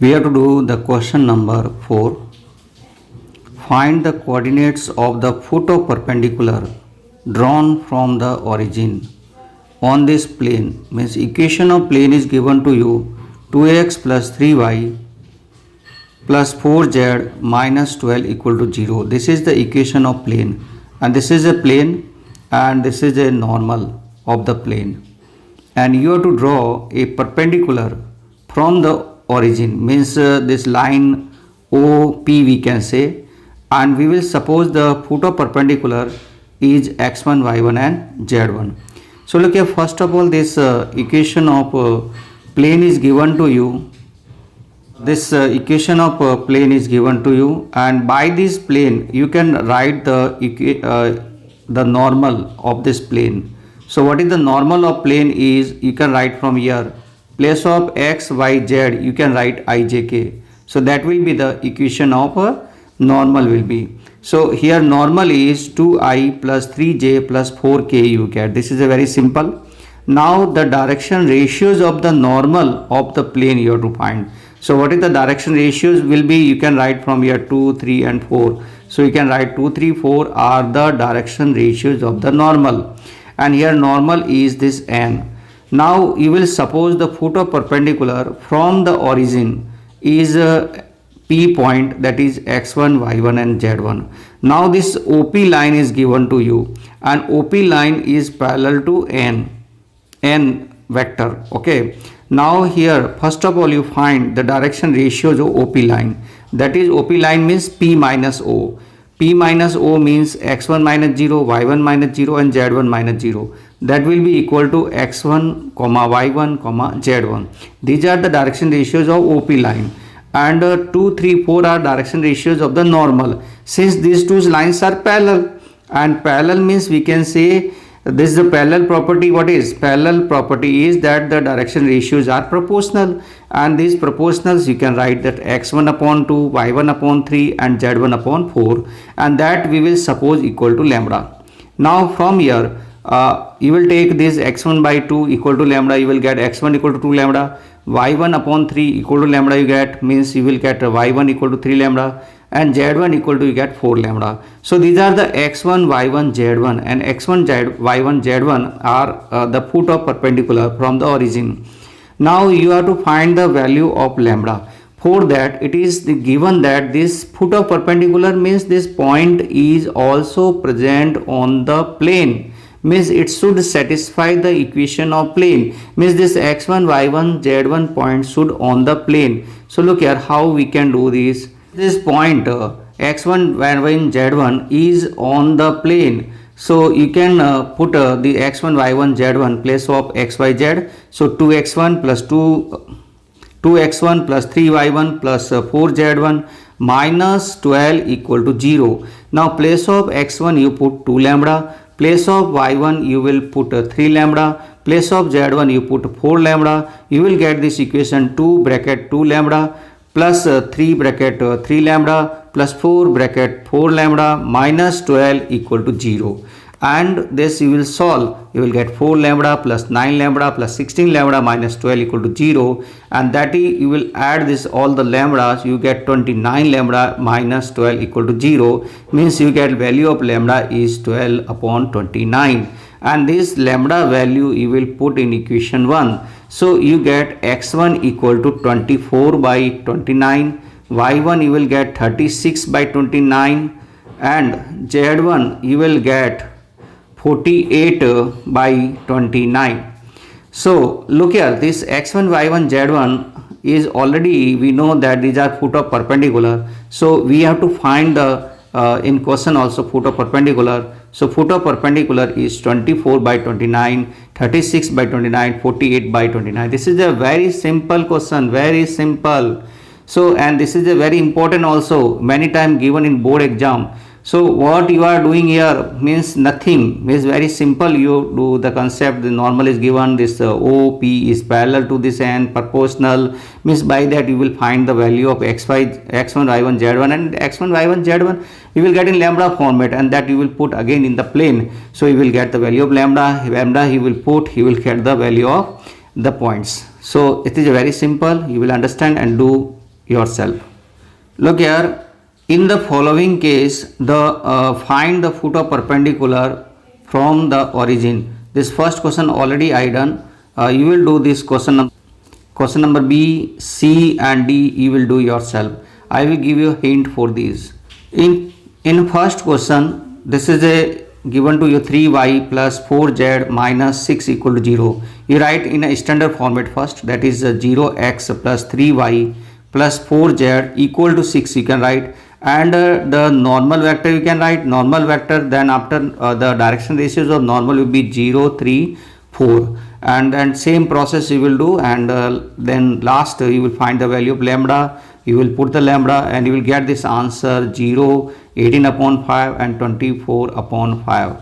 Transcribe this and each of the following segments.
We have to do the question number 4. Find the coordinates of the foot of perpendicular drawn from the origin on this plane. Means equation of plane is given to you 2x plus 3y plus 4z minus 12 equal to 0. This is the equation of plane, and this is a plane and this is a normal of the plane, and you have to draw a perpendicular from the origin. Means this line OP we can say, and we will suppose the foot of perpendicular is x1, y1 and z1. So look here, first of all this equation of plane is given to you. This equation of plane is given to you, and by this plane you can write the normal of this plane. So what is the normal of plane is, you can write from here, place of x, y, z you can write ijk. So that will be the equation of normal will be. So here normal is 2i plus 3j plus 4k you get. This is a very simple. Now the direction ratios of the normal of the plane you have to find. So what is the direction ratios will be, you can write from here 2, 3 and 4. So you can write 2, 3, 4 are the direction ratios of the normal, and here normal is this n. Now you will suppose the foot of perpendicular from the origin is P point, that is x1, y1 and z1. Now this OP line is given to you, and OP line is parallel to n vector. Okay. Now here first of all you find the direction ratios of OP line. That is OP line means P minus O. P minus O means x1 minus 0, y1 minus 0 and z1 minus 0. That will be equal to x1, y1, z1. These are the direction ratios of OP line. And 2, 3, 4 are direction ratios of the normal. Since these two lines are parallel, and parallel means we can say this is the parallel property. What is parallel property is that the direction ratios are proportional, and these proportionals you can write that x1 upon 2, y1 upon 3 and z1 upon 4, and that we will suppose equal to lambda. Now from here you will take this x1 by 2 equal to lambda, you will get x1 equal to 2 lambda, y1 upon 3 equal to lambda you get, means you will get y1 equal to 3 lambda, and z1 equal to you get 4 lambda. So these are the x1, y1, z1, and x1, y1, z1 are the foot of perpendicular from the origin. Now you have to find the value of lambda. For that it is given that this foot of perpendicular means this point is also present on the plane, means it should satisfy the equation of plane, means this x1, y1, z1 point should on the plane. So look here how we can do this. This point x1, y1, z1 is on the plane. So you can put the x1, y1, z1 place of x, y, z. So 2x1 plus 2x1 plus 3y1 plus 4z1 minus 12 equal to 0. Now place of x1 you put 2 lambda, place of y1 you will put 3 lambda, place of z1 you put 4 lambda. You will get this equation 2 bracket 2 lambda plus 3 bracket 3 lambda plus 4 bracket 4 lambda minus 12 equal to 0. And this you will solve, you will get 4 lambda plus 9 lambda plus 16 lambda minus 12 equal to 0, and that is you will add this all the lambdas, you get 29 lambda minus 12 equal to 0, means you get value of lambda is 12 upon 29, and this lambda value you will put in equation 1. So you get x1 equal to 24 by 29, y1 you will get 36 by 29, and z1 you will get 48 by 29. So look here, this x1, y1, z1 is already, we know that these are foot of perpendicular. So we have to find the in question also foot of perpendicular. So foot of perpendicular is 24 by 29, 36 by 29, 48 by 29. This is a very simple question, very simple. So and this is a very important also, many times given in board exam. So what you are doing here means nothing, means very simple. You do the concept, the normal is given, this OP is parallel to this and proportional, means by that you will find the value of x1, y1, z1, and x1, y1, z1 you will get in lambda format, and that you will put again in the plane. So you will get the value of lambda he will put, he will get the value of the points. So it is very simple, you will understand and do yourself. Look here, in the following case, the find the foot of perpendicular from the origin. This first question already I done. You will do this question number B, C and D you will do yourself. I will give you a hint for these. In first question, this is a given to you 3y plus 4z minus 6 equal to 0. You write in a standard format first, that is 0x plus 3y plus 4z equal to 6 you can write, and the normal vector you can write normal vector, then after the direction ratios of normal will be 0, 3, 4, and then same process you will do, and then last you will find the value of lambda. You will put the lambda and you will get this answer 0, 18 upon 5 and 24 upon 5.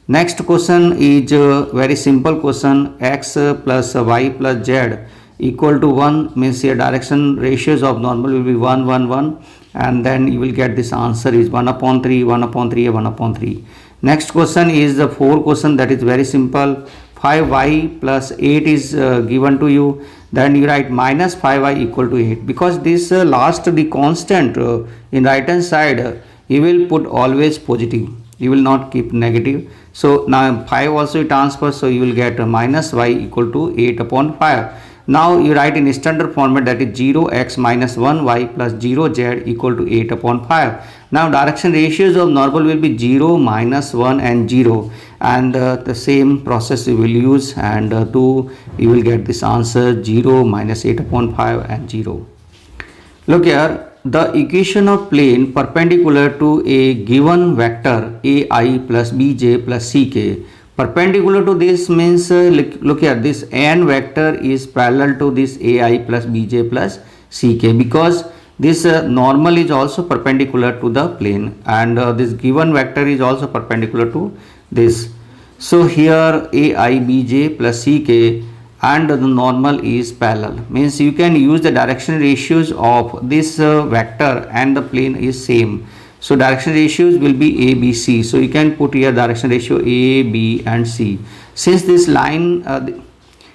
Next question is very simple question. X plus y plus z equal to 1 means your direction ratios of normal will be 1, 1, 1, and then you will get this answer is 1 upon 3, 1 upon 3, 1 upon 3. Next question is the 4 question, that is very simple. 5y plus 8 is given to you, then you write minus 5y equal to 8. Because this last the constant in right hand side, you will put always positive, you will not keep negative. So now 5 also transfers, so you will get minus y equal to 8 upon 5. Now you write in standard format, that is 0x minus 1y plus 0z equal to 8 upon 5. Now direction ratios of normal will be 0, minus 1 and 0, and the same process you will use, and 2 you will get this answer 0, minus 8 upon 5 and 0. Look here, the equation of plane perpendicular to a given vector ai plus bj plus ck. Perpendicular to this means look here, this n vector is parallel to this ai plus bj plus ck, because this normal is also perpendicular to the plane, and this given vector is also perpendicular to this. So here ai bj plus ck and the normal is parallel, means you can use the direction ratios of this vector and the plane is same. So direction ratios will be a, b, c. So you can put here direction ratio a, b and c. Since this line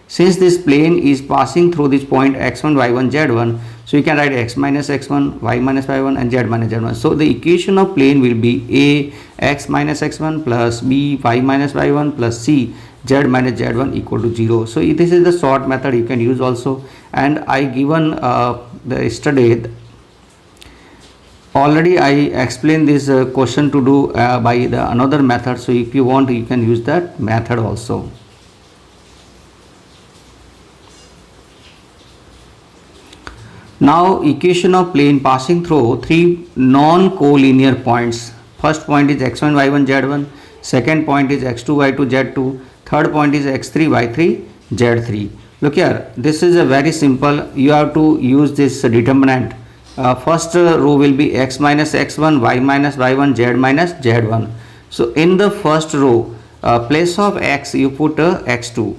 since this plane is passing through this point x1 y1 z1, so you can write x minus x1, y minus y1 and z minus z1. So the equation of plane will be a x minus x1 plus b y minus y1 plus c z minus z1 equal to 0. So this is the short method you can use also, and I given the yesterday already I explained this question to do by the another method. So if you want, you can use that method also. Now equation of plane passing through three non-collinear points. First point is x1 y1 z1, second point is x2 y2 z2, third point is x3 y3 z3. Look here, this is a very simple. You have to use this determinant. First row will be x minus x1, y minus y1, z minus z1. So in the first row, place of x you put x2,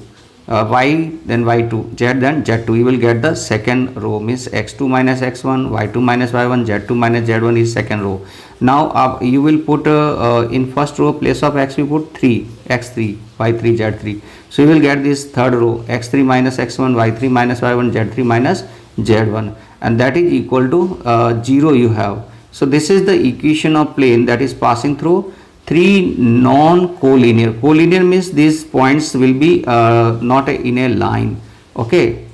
y then y2, z then z2. You will get the second row, means x2 minus x1, y2 minus y1, z2 minus z1 is second row. Now you will put in first row place of x you put 3, x3, y3, z3. So you will get this third row, x3 minus x1, y3 minus y1, z3 minus z1, and that is equal to 0 you have. So this is the equation of plane that is passing through three non-collinear. Collinear means these points will be not in a line. Okay,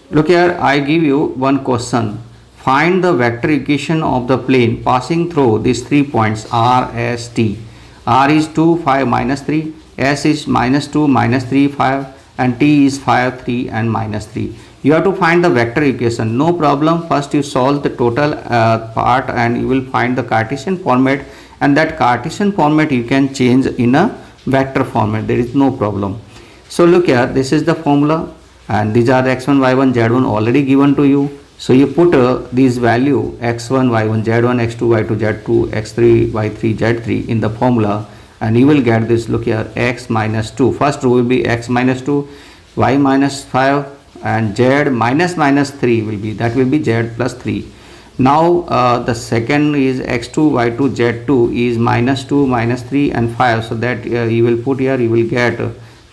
look here, I give you one question. Find the vector equation of the plane passing through these 3 points R, S, T. R is 2, 5, minus 3. S is minus 2, minus 3, 5, and T is 5, 3 and minus 3. You have to find the vector equation. No problem. First you solve the total part and you will find the Cartesian format, and that Cartesian format you can change in a vector format. There is no problem. So look here, this is the formula, and these are the x1 y1 z1 already given to you. So you put these value x1 y1 z1, x2 y2 z2, x3 y3 z3 in the formula, and you will get this. Look here, x minus 2. First row will be x minus 2, y minus 5, and z minus minus 3 will be, that will be z plus 3. Now the second is x2 y2 z2 is minus 2, minus 3 and 5. So that you will put here, you will get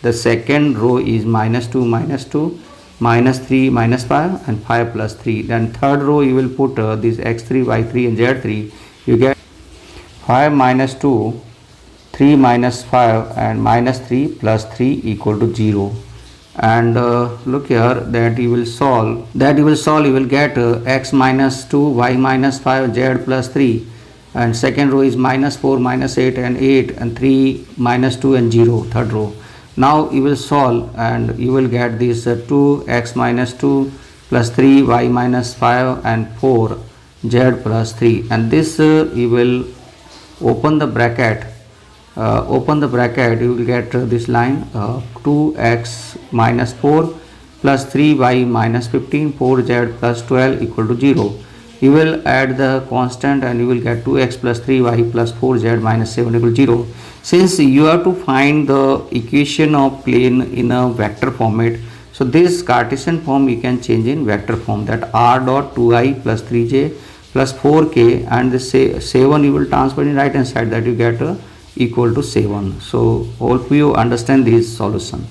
the second row is minus 2, minus 2, minus 3 minus 5 and 5 plus 3. Then third row you will put this x3, y3 and z3. You get 5 minus 2, 3 minus 5 and minus 3 plus 3 equal to 0. And look here, that you will solve, you will get x minus 2, y minus 5, z plus 3, and second row is minus 4 minus 8 and 8 and 3 minus 2 and 0, third row. Now you will solve and you will get this 2 x minus 2 plus 3 y minus 5 and 4 z plus 3, and this you will open the bracket, you will get this line 2x minus 4 plus 3y minus 15, 4z plus 12 equal to 0. You will add the constant and you will get 2x plus 3y plus 4z minus 7 equal to 0. Since you have to find the equation of plane in a vector format, so this Cartesian form you can change in vector form, that r dot 2i plus 3j plus 4k, and the 7 you will transfer in right hand side, that you get equal to 7. So hope you understand this solution.